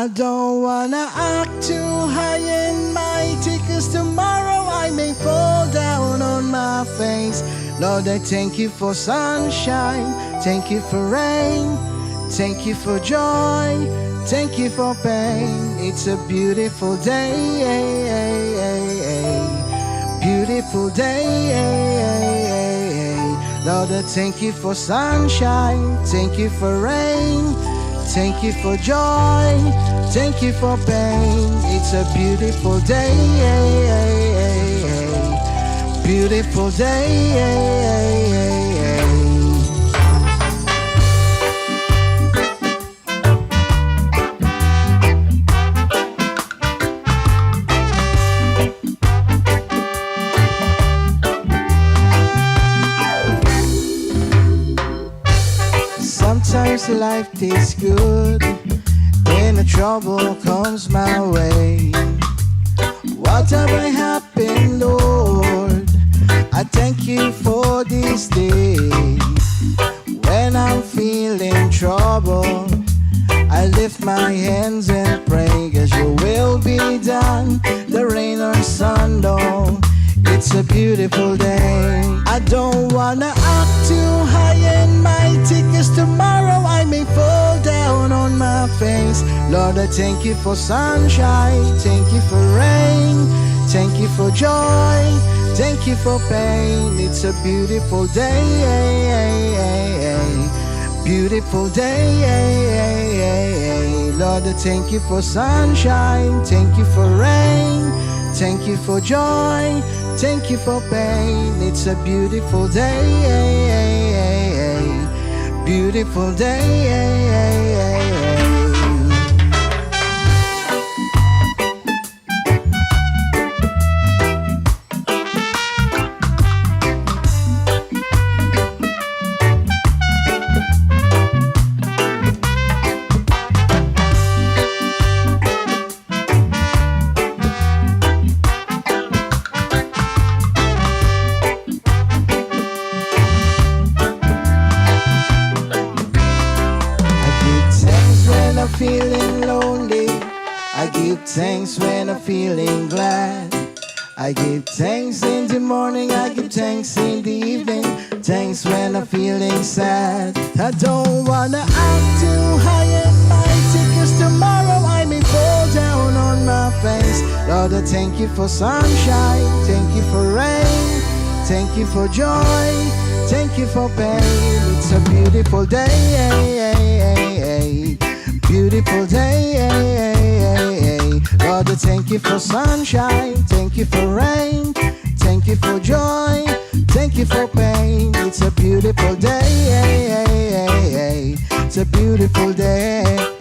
I don't wanna act too high and mighty, 'cause tomorrow I may fall down on my face. Lord, I thank you for sunshine, thank you for rain, thank you for joy, thank you for pain. It's a beautiful day, beautiful day. Lord, I thank you for sunshine, thank you for rain, thank you for joy, thank you for pain. It's a beautiful day, beautiful day. Sometimes life tastes good when the trouble comes my way. Whatever happened, Lord, I thank you for this day. When I'm feeling trouble, I lift my hands and pray, 'cause your will be done, the rain or sun, though. It's a beautiful day. I don't wanna act too high and mighty, 'cause tomorrow I may fall down on my face. Lord, I thank you for sunshine, thank you for rain, thank you for joy, thank you for pain. It's a beautiful day, beautiful day. Lord, I thank you for sunshine, thank you for rain, thank you for joy, thank you for pain. It's a beautiful day, beautiful day. Feeling lonely, I give thanks when I'm feeling glad. I give thanks in the morning, I give thanks in the evening, thanks when I'm feeling sad. I don't wanna act too high and mighty, 'cause tomorrow I may fall down on my face. Lord, I thank you for sunshine, thank you for rain, thank you for joy, thank you for pain. It's a beautiful day, beautiful day. Lord, I thank you for sunshine, thank you for rain, thank you for joy, thank you for pain. It's a beautiful day, it's a beautiful day.